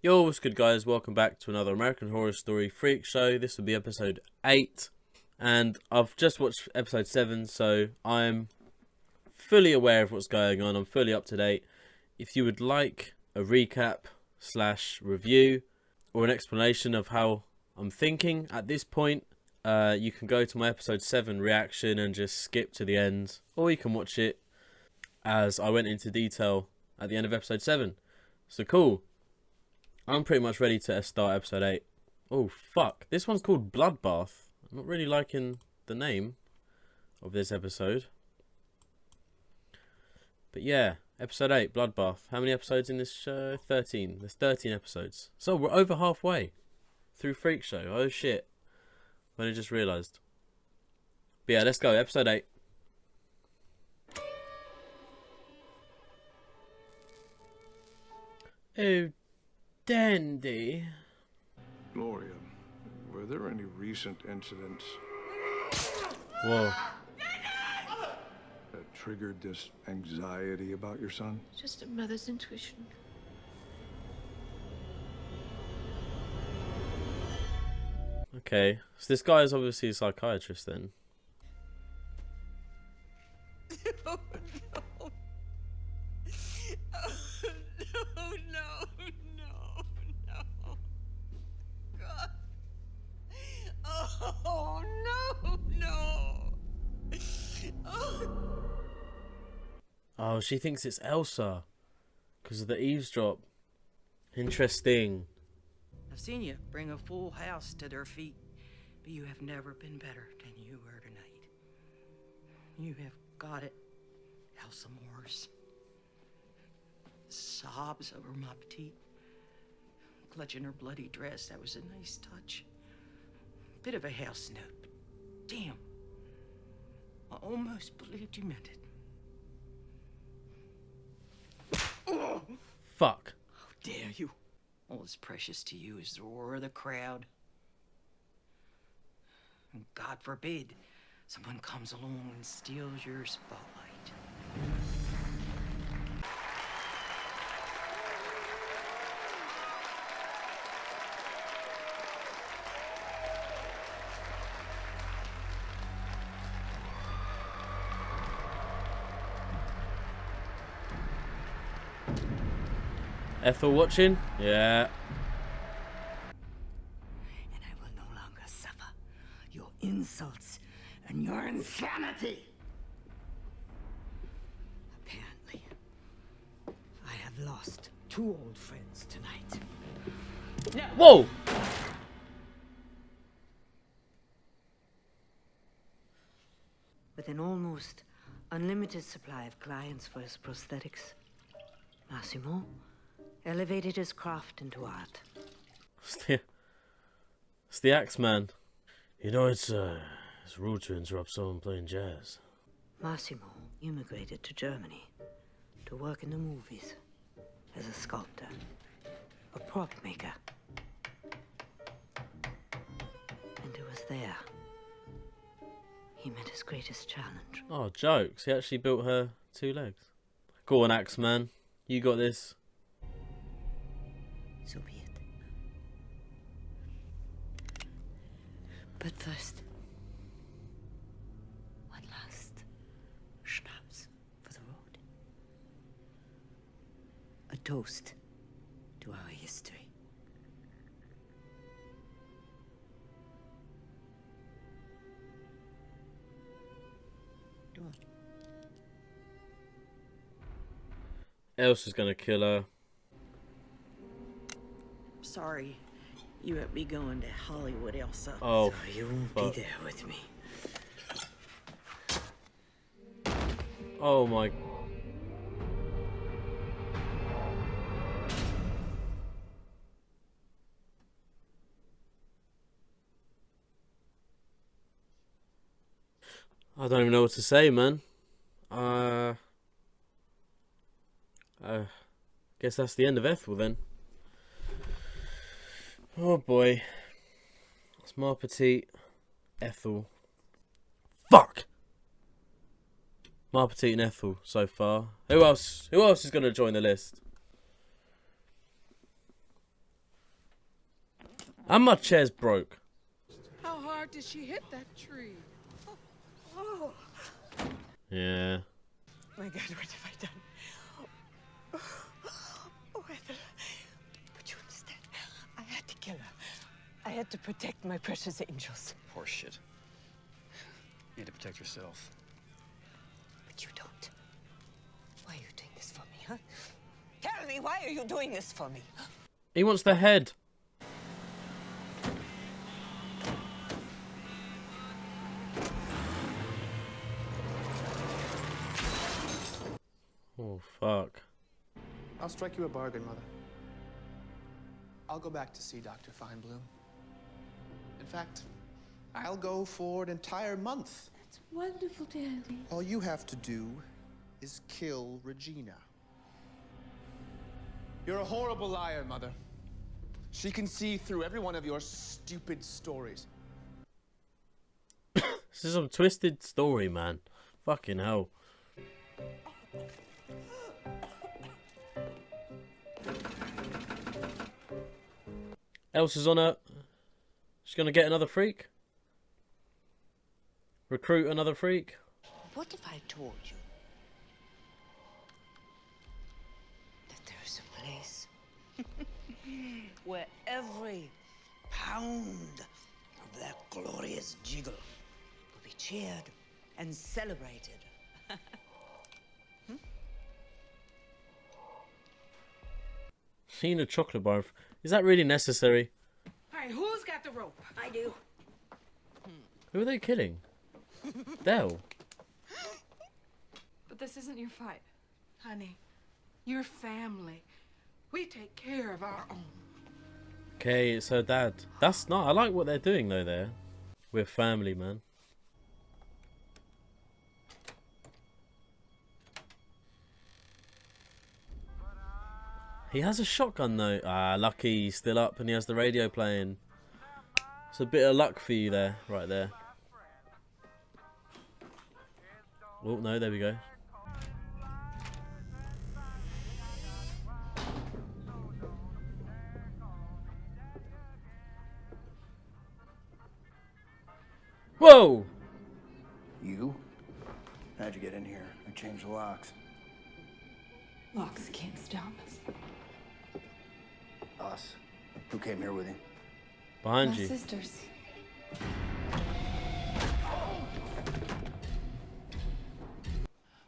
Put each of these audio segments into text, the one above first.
Yo, what's good guys? Welcome back to another American Horror Story Freak Show. This will be episode 8. And I've just watched episode 7, so I'm fully aware of what's going on. I'm fully up to date. If you would like a recap / review or an explanation of how I'm thinking at this point, you can go to my episode 7 reaction and just skip to the end. Or you can watch it as I went into detail at the end of episode 7. So cool. I'm pretty much ready to start episode 8. Oh, fuck. This one's called Bloodbath. I'm not really liking the name of this episode. But yeah, episode 8, Bloodbath. How many episodes in this show? 13. There's 13 episodes. So we're over halfway through Freak Show. Oh shit. When I just realised. But yeah, let's go. Episode 8. Oh, dandy. Gloria, were there any recent incidents Whoa. that triggered this anxiety about your son? Just a mother's intuition. Okay. So this guy is obviously a psychiatrist then. Oh, no. Oh, no. God. Oh, no. Oh. Oh, she thinks it's Elsa because of the eavesdrop. Interesting. I've seen you bring a full house to their feet, but you have never been better than you were tonight. You have got it, Elsa Morse. Sobs over my petite, clutching her bloody dress. That was a nice touch. Bit of a house note, but damn, I almost believed you meant it. Oh, Fuck. how dare you! All that's precious to you is the roar of the crowd. And God forbid someone comes along and steals your spotlight. Ethel watching? Yeah. And I will no longer suffer your insults and your insanity. Apparently, I have lost 2 old friends tonight. No. Whoa! With an almost unlimited supply of clients for his prosthetics, Massimo elevated his craft into art. It's the Axeman. You know, it's rude to interrupt someone playing jazz. Massimo immigrated to Germany to work in the movies as a sculptor, a prop maker. And it was there he met his greatest challenge. Oh, jokes. He actually built her 2 legs. Go on, Axeman. You got this. So be it. But first, one last schnapps for the road. A toast to our history. Do it. Elsa's gonna kill her. Sorry, you won't be going to Hollywood, Elsa. Oh, So you won't fuck. be there with me. Oh my. I don't even know what to say, man. Guess that's the end of Ethel then. Oh boy. It's Ma Petite, Ethel. Fuck! Ma Petite and Ethel so far. Who else is going to join the list? And my chair's broke. How hard did she hit that tree? Oh, Yeah. my God, what have I done? Oh, Ethel. But you understand, I had to kill her. I had to protect my precious angels. Horse shit. You need to protect yourself. But you don't. Why are you doing this for me, huh? Tell me, why are you doing this for me? He wants the head. Oh, fuck. I'll strike you a bargain, Mother. I'll go back to see Dr. Feinbloom. In fact, I'll go for an entire month. That's wonderful, Daddy. All you have to do is kill Regina. You're a horrible liar, Mother. She can see through every one of your stupid stories. This is a twisted story, man. Fucking hell. Elsa's on her. She's gonna get another freak. Recruit another freak. What if I told you that there's a place where every pound of that glorious jiggle will be cheered and celebrated? Seen a chocolate bar. Is that really necessary? Hey, who's got the rope? I do. Who are they killing? Dell. But this isn't your fight. Honey, you're family. We take care of our own. Okay, it's her dad. That's not. I like what they're doing though. There, we're family, man. He has a shotgun though. Ah, lucky he's still up and he has the radio playing. It's a bit of luck for you there, right there. Oh no, there we go. Whoa! You? How'd you get in here? I changed the locks. Locks can't stop us. Us? Who came here with you? Behind My you. sisters.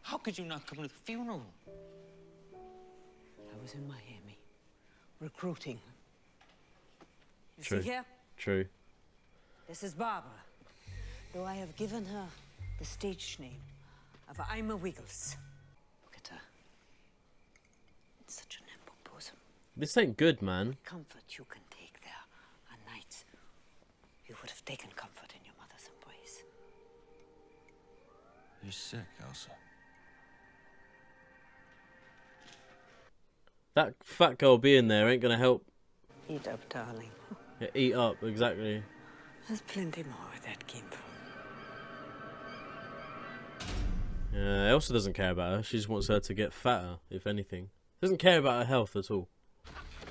How could you not come to the funeral? I was in Miami, recruiting. You True. see here? True. This is Barbara, though I have given her the stage name of Ima Wiggles. Look at her. It's such an ample bosom. This ain't good, man. Comfort you can take there on nights you would have taken comfort in your mother's embrace. You're sick, Elsa. That fat girl being there ain't gonna help. Eat up, darling. Yeah, eat up, exactly. There's plenty more where that came from. Yeah, Elsa doesn't care about her. She just wants her to get fatter, if anything. Doesn't care about her health at all.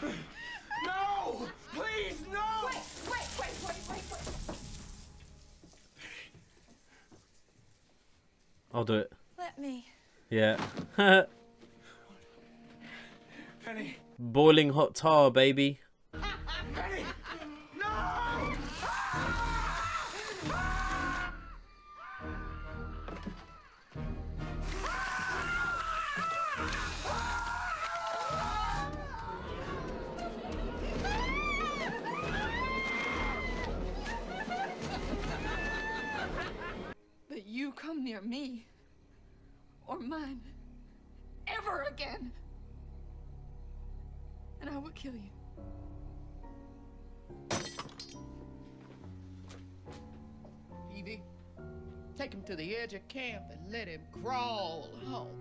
No! Please, no! Wait. I'll do it. Let me. Yeah. Penny! Boiling hot tar, baby. Penny! No! But you come near me or mine ever again, and I will kill you. Evie, take him to the edge of camp and let him crawl home.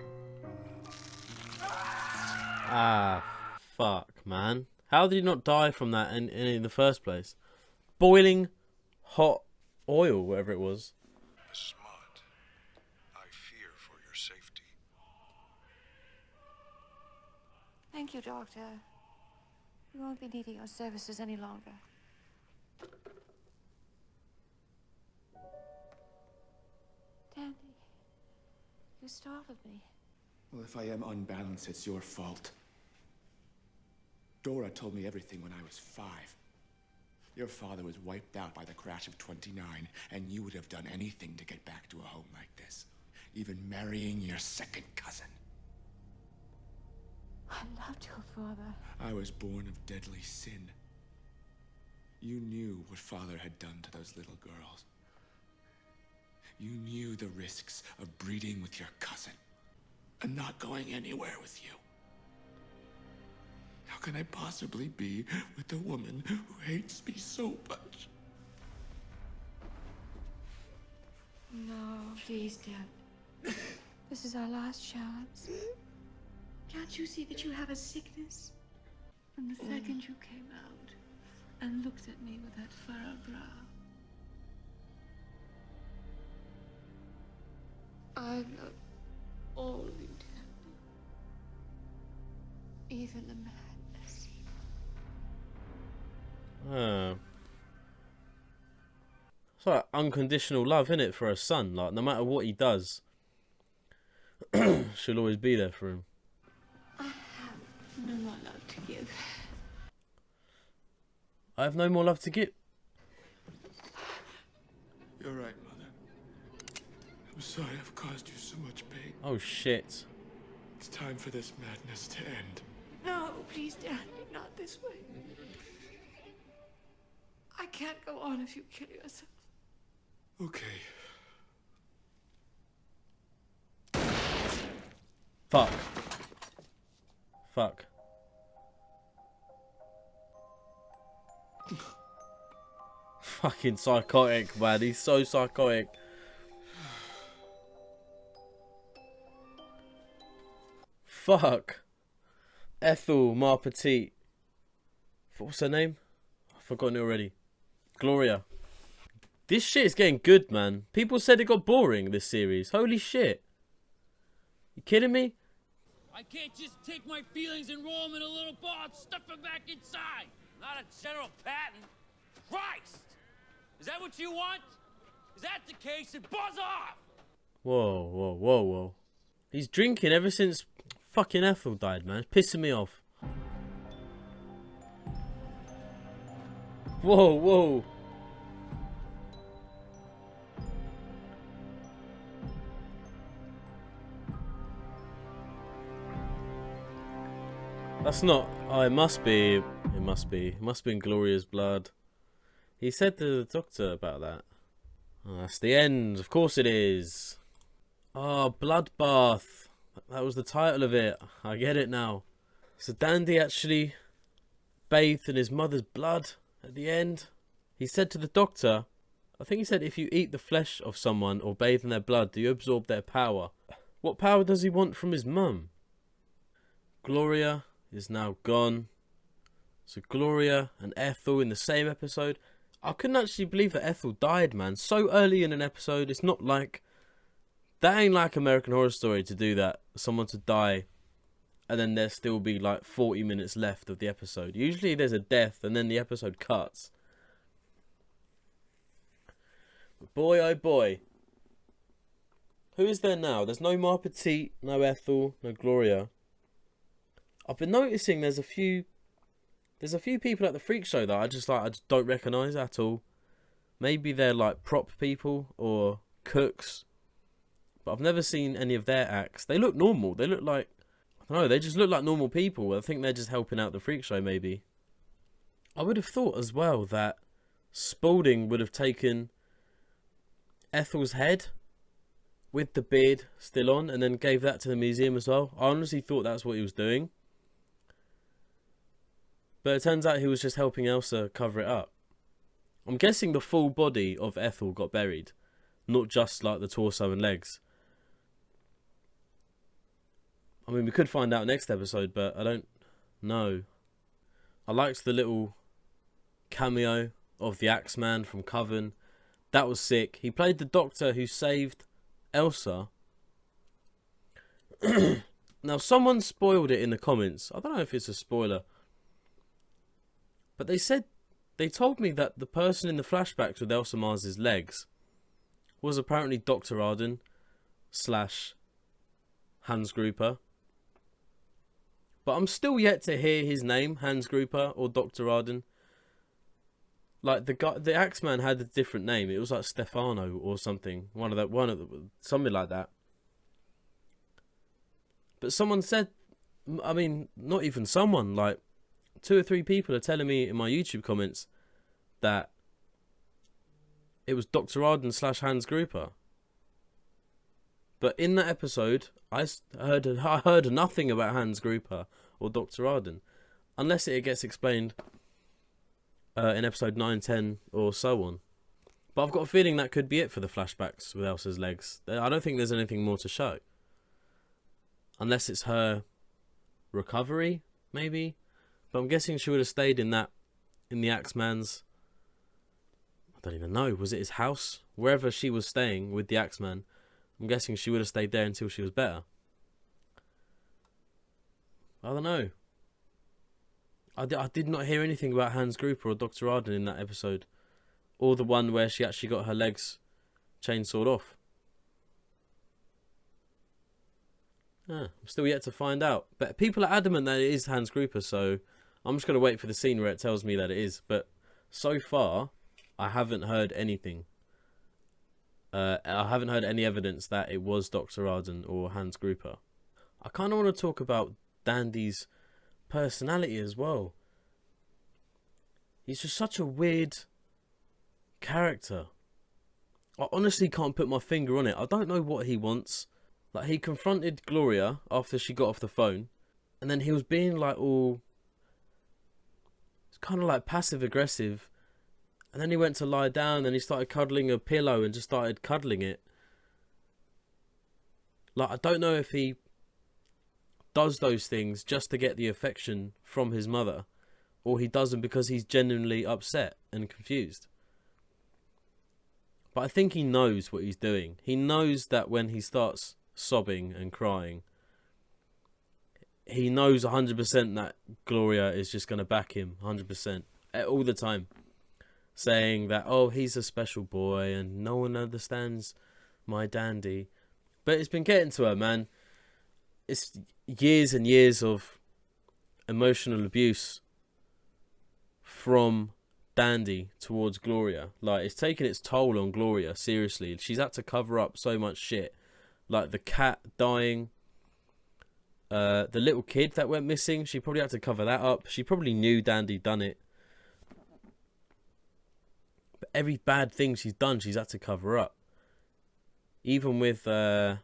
Ah, fuck, man. How did he not die from that in the first place? Boiling hot oil, whatever it was. Mrs. Mott, I fear for your safety. Thank you, Doctor. We won't be needing your services any longer. You startled me. Well, if I am unbalanced, it's your fault. Dora told me everything when I was 5. Your father was wiped out by the crash of 29, and you would have done anything to get back to a home like this. Even marrying your second cousin. I loved your father. I was born of deadly sin. You knew what father had done to those little girls. You knew the risks of breeding with your cousin and not going anywhere with you. How can I possibly be with a woman who hates me so much? No, please, Dad. This is our last chance. Can't you see that you have a sickness? From the second you came out and looked at me with that furrowed brow, I loved all of you dearly. Even the madness. It's like unconditional love, innit, for her son. Like, no matter what he does, she'll always be there for him. I have no more love to give. I have no more love to give. You're right, Mother. I'm sorry I've caused you so much pain. Oh, shit. It's time for this madness to end. No, please, Dad, not this way. I can't go on if you kill yourself. Okay. Fuck. Fuck. Fucking psychotic, man. He's so psychotic. Fuck. Ethel Marpetit. What's her name? I've forgotten it already. Gloria. This shit is getting good, man. People said it got boring, this series. Holy shit. You kidding me? I can't just take my feelings and roll them in a little ball and stuff them back inside. Not a general pattern. Christ! Is that what you want? Is that the case? Then buzz off! Whoa, whoa, whoa, whoa. He's drinking ever since fucking Ethel died, man. It's pissing me off. Whoa, whoa. That's not... Oh, it must be. It must be. It must be in Gloria's blood. He said to the doctor about that. Oh, that's the end. Of course it is. Oh, Bloodbath. That was the title of it. I get it now. So Dandy actually bathed in his mother's blood at the end. He said to the doctor, I think he said, if you eat the flesh of someone or bathe in their blood, do you absorb their power? What power does he want from his mum? Gloria is now gone. So Gloria and Ethel in the same episode. I couldn't actually believe that Ethel died, man. So early in an episode. It's not like... That ain't like American Horror Story to do that. Someone to die and then there still be like 40 minutes left of the episode. Usually there's a death and then the episode cuts. But boy oh boy. Who is there now? There's no Marpetit, no Ethel, no Gloria. I've been noticing there's a few people at the Freak Show that I just don't recognise at all. Maybe they're like prop people or cooks. But I've never seen any of their acts. They look normal. They look like... I don't know, they just look like normal people. I think they're just helping out the Freak Show, maybe. I would have thought as well that Spaulding would have taken Ethel's head with the beard still on and then gave that to the museum as well. I honestly thought that's what he was doing. But it turns out he was just helping Elsa cover it up. I'm guessing the full body of Ethel got buried. Not just like the torso and legs. I mean, we could find out next episode, but I don't know. I liked the little cameo of the Axeman from Coven. That was sick. He played the doctor who saved Elsa. Now, someone spoiled it in the comments. I don't know if it's a spoiler. But they told me that the person in the flashbacks with Elsa Mars's legs was apparently Dr. Arden / Hans Gruber. But I'm still yet to hear his name, Hans Gruber or Dr. Arden. Like the Axeman had a different name. It was like Stefano or something. Something like that. But someone said, I mean, not even someone, like 2 or 3 people are telling me in my YouTube comments that it was Dr. Arden / Hans Gruber. But in that episode, I heard nothing about Hans Gruber or Dr. Arden, unless it gets explained in episode 9, 10, or so on. But I've got a feeling that could be it for the flashbacks with Elsa's legs. I don't think there's anything more to show, unless it's her recovery, maybe. But I'm guessing she would have stayed in the Axeman's. I don't even know. Was it his house? Wherever she was staying with the Axeman. I'm guessing she would have stayed there until she was better. I don't know. I did not hear anything about Hans Gruber or Dr. Arden in that episode. Or the one where she actually got her legs chainsawed off. I'm still yet to find out. But people are adamant that it is Hans Gruber, so I'm just going to wait for the scene where it tells me that it is. But so far, I haven't heard anything. I haven't heard any evidence that it was Dr. Arden or Hans Gruber. I kind of want to talk about Dandy's personality as well. He's just such a weird character. I honestly can't put my finger on it. I don't know what he wants. Like, he confronted Gloria after she got off the phone, and then he was being like all... It's kind of like passive aggressive. And then he went to lie down and he started cuddling a pillow and just started cuddling it. Like, I don't know if he does those things just to get the affection from his mother, or he does them because he's genuinely upset and confused. But I think he knows what he's doing. He knows that when he starts sobbing and crying, he knows 100% that Gloria is just going to back him 100% all the time. Saying that, oh, he's a special boy and no one understands my Dandy. But it's been getting to her, man. It's years and years of emotional abuse from Dandy towards Gloria. Like, it's taken its toll on Gloria, seriously. She's had to cover up so much shit. Like the cat dying, the little kid that went missing, she probably had to cover that up. She probably knew Dandy done it. But every bad thing she's done, she's had to cover up. Even with the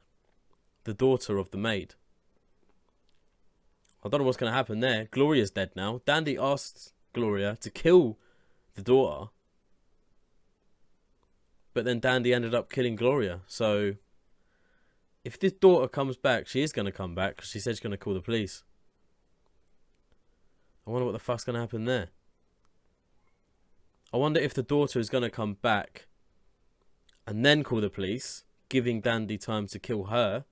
daughter of the maid. I don't know what's going to happen there. Gloria's dead now. Dandy asked Gloria to kill the daughter. But then Dandy ended up killing Gloria. So, if this daughter comes back, she is going to come back because she said she's going to call the police. I wonder what the fuck's going to happen there. I wonder if the daughter is going to come back and then call the police, giving Dandy time to kill her,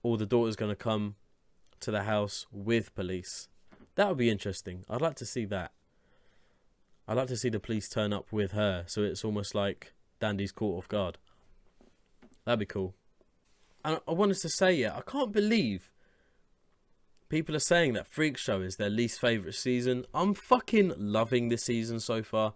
or the daughter's going to come to the house with police. That would be interesting. I'd like to see that. I'd like to see the police turn up with her, so it's almost like Dandy's caught off guard. That'd be cool. And I wanted to say, I can't believe people are saying that Freak Show is their least favourite season. I'm fucking loving this season so far.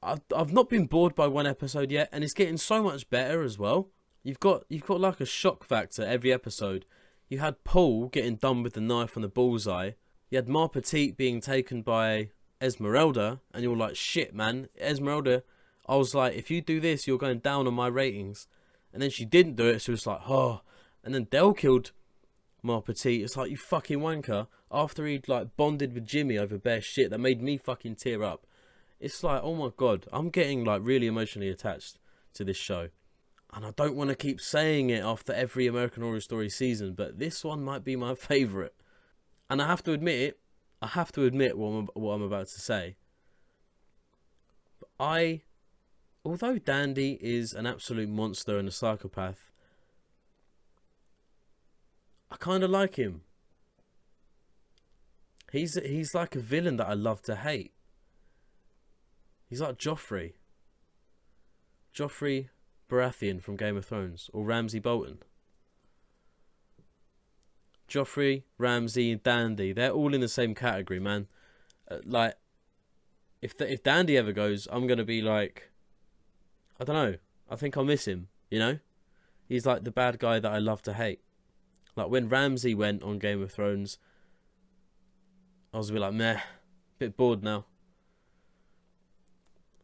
I've not been bored by one episode yet, and it's getting so much better as well. You've got like a shock factor every episode. You had Paul getting done with the knife on the bullseye. You had Ma Petite being taken by Esmeralda, and you're like, shit, man. Esmeralda, I was like, if you do this, you're going down on my ratings. And then she didn't do it, so it's like, oh. And then Del killed Ma Petite. It's like, you fucking wanker. After he'd like bonded with Jimmy over bare shit that made me fucking tear up. It's like, oh my god, I'm getting like really emotionally attached to this show. And I don't want to keep saying it after every American Horror Story season, but this one might be my favourite. And I have to admit it. I have to admit what I'm about to say. But although Dandy is an absolute monster and a psychopath, I kind of like him. He's like a villain that I love to hate. He's like Joffrey Baratheon from Game of Thrones, or Ramsay Bolton. Joffrey, Ramsay, and Dandy, they're all in the same category, man. Like, if Dandy ever goes, I'm going to be like, I don't know. I think I'll miss him, you know? He's like the bad guy that I love to hate. Like, when Ramsay went on Game of Thrones, I was a bit like, meh, bit bored now.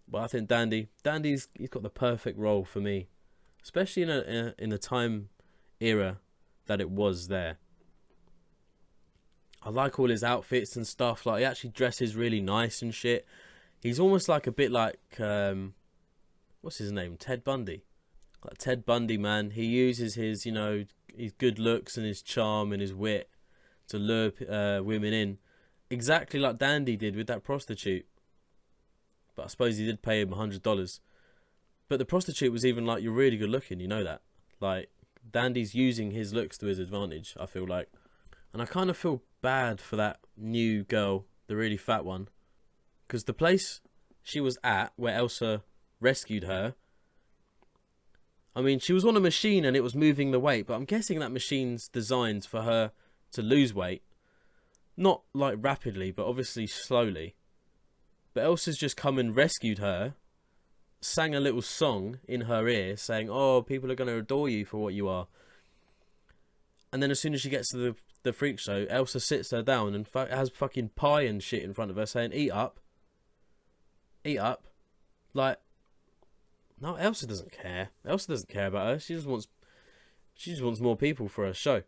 But I think Dandy's he's got the perfect role for me, especially in the time era that it was there. I like all his outfits and stuff. Like, he actually dresses really nice and shit. He's almost like a bit like what's his name? Ted Bundy. Like Ted Bundy, man. He uses his, you know, his good looks and his charm and his wit to lure women in, exactly like Dandy did with that prostitute. But I suppose he did pay him $100. But the prostitute was even like, you're really good looking, you know that. Like, Dandy's using his looks to his advantage, I feel like. And I kind of feel bad for that new girl, the really fat one. Because the place she was at, where Elsa rescued her, I mean, she was on a machine and it was moving the weight, but I'm guessing that machine's designed for her to lose weight. Not like rapidly, but obviously slowly. But Elsa's just come and rescued her, sang a little song in her ear saying, oh, people are going to adore you for what you are. And then as soon as she gets to the freak show, Elsa sits her down and has fucking pie and shit in front of her saying, eat up. Eat up. Like, no, Elsa doesn't care. Elsa doesn't care about her. She just wants more people for her show.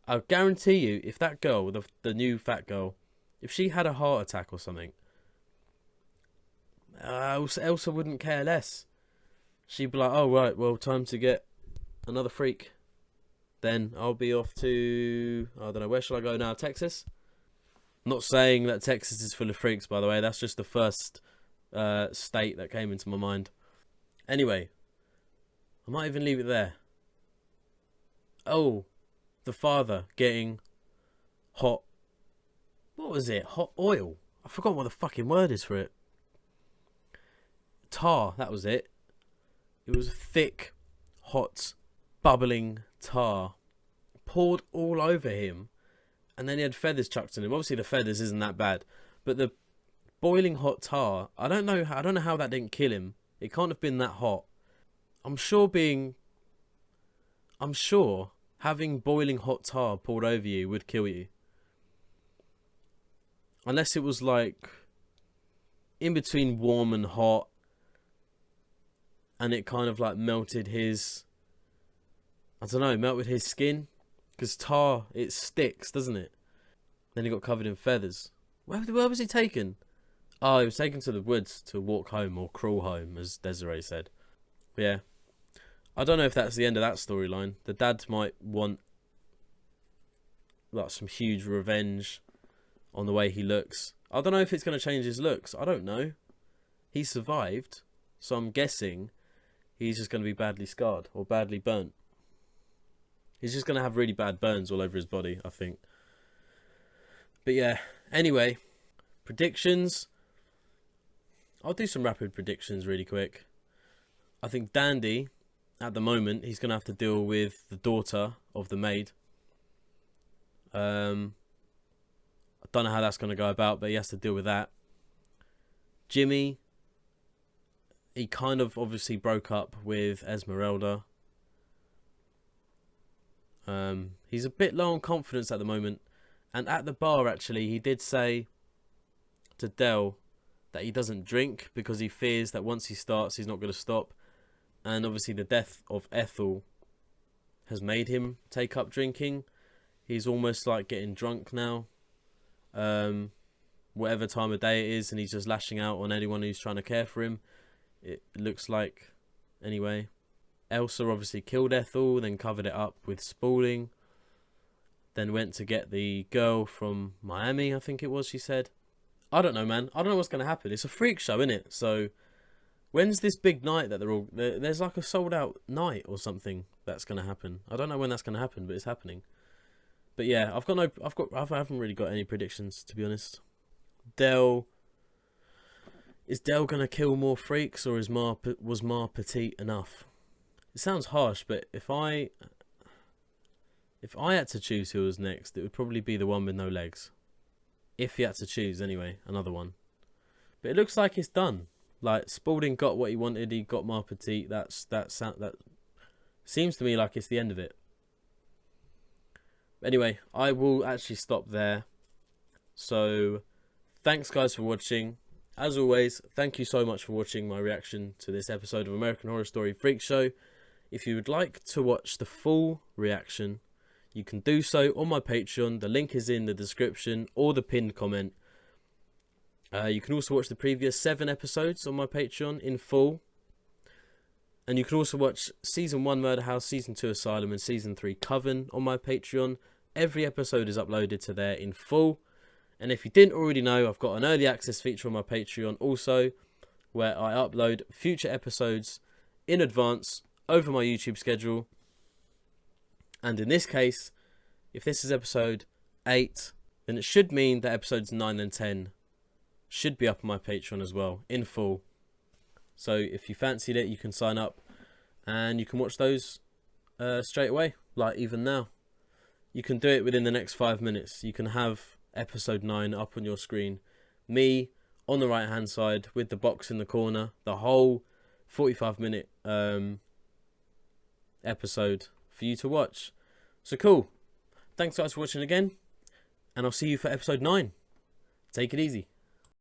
I guarantee you, if that girl, the new fat girl, if she had a heart attack or something, Elsa wouldn't care less. She'd be like, oh, right, well, time to get another freak. Then I'll be off to, I don't know, where shall I go now? Texas? I'm not saying that Texas is full of freaks, by the way. That's just the first state that came into my mind. Anyway, I might even leave it there. Oh, the father getting hot, what was it? Hot oil? I forgot what the fucking word is for it. Tar, that was it. It was thick, hot, bubbling tar poured all over him, and then he had feathers chucked in him. Obviously the feathers isn't that bad, but the boiling hot tar, I don't know how that didn't kill him. It can't have been that hot. I'm sure having boiling hot tar poured over you would kill you, unless it was like in between warm and hot, and it kind of like melted his, I don't know, melted his skin. Because tar, it sticks, doesn't it? Then he got covered in feathers. Where was he taken? Oh, he was taken to the woods to walk home, or crawl home, as Desiree said. But yeah. I don't know if that's the end of that storyline. The dad might want like some huge revenge on the way he looks. I don't know if it's going to change his looks. I don't know. He survived, so I'm guessing he's just going to be badly scarred or badly burnt. He's just going to have really bad burns all over his body, I think. But yeah, anyway, predictions. I'll do some rapid predictions really quick. I think Dandy, at the moment, he's going to have to deal with the daughter of the maid. I don't know how that's going to go about, but he has to deal with that. Jimmy, he kind of obviously broke up with Esmeralda. He's a bit low on confidence at the moment, and at the bar actually he did say to Del that he doesn't drink because he fears that once he starts he's not going to stop, and obviously the death of Ethel has made him take up drinking. He's almost like getting drunk now, whatever time of day it is, and he's just lashing out on anyone who's trying to care for him, it looks like. Anyway, Elsa obviously killed Ethel, then covered it up with Spaulding, then went to get the girl from Miami, I think it was, she said. I don't know, man. I don't know what's going to happen. It's a freak show, innit? So, when's this big night that there's like a sold out night or something that's going to happen. I don't know when that's going to happen, but it's happening. But yeah, I haven't really got any predictions, to be honest. Is Del going to kill more freaks, or was Ma petite enough? It sounds harsh, but if I If I had to choose who was next, it would probably be the one with no legs. If he had to choose, anyway, another one. But it looks like it's done. Like, Spalding got what he wanted. He got more petite. That seems to me like it's the end of it. Anyway, I will actually stop there. So, thanks guys for watching. As always, thank you so much for watching my reaction to this episode of American Horror Story Freak Show. If you would like to watch the full reaction, you can do so on my Patreon. The link is in the description or the pinned comment. You can also watch the previous 7 episodes on my Patreon in full. And you can also watch Season 1 Murder House, Season 2 Asylum and Season 3 Coven on my Patreon. Every episode is uploaded to there in full. And if you didn't already know, I've got an early access feature on my Patreon also, where I upload future episodes in advance over my YouTube schedule. And in this case, if this is episode 8, then it should mean that episodes 9 and 10 should be up on my Patreon as well, in full. So if you fancied it, you can sign up and you can watch those straight away, like even now. You can do it within the next 5 minutes. You can have episode 9 up on your screen. Me on the right hand side with the box in the corner. The whole 45-minute episode for you to watch. So cool. Thanks guys for watching again. And I'll see you for episode 9. Take it easy.